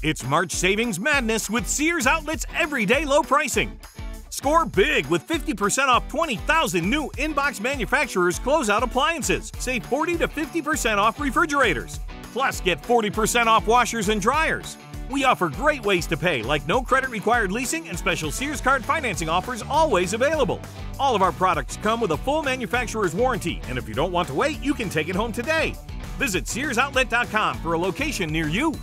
It's March Savings Madness with Sears Outlet's everyday low pricing. Score big with 50% off 20,000 new in-box manufacturers closeout appliances. Save 40 to 50% off refrigerators. Plus, get 40% off washers and dryers. We offer great ways to pay, like no credit required leasing and special Sears card financing offers always available. All of our products come with a full manufacturer's warranty, and if you don't want to wait, you can take it home today. Visit SearsOutlet.com for a location near you.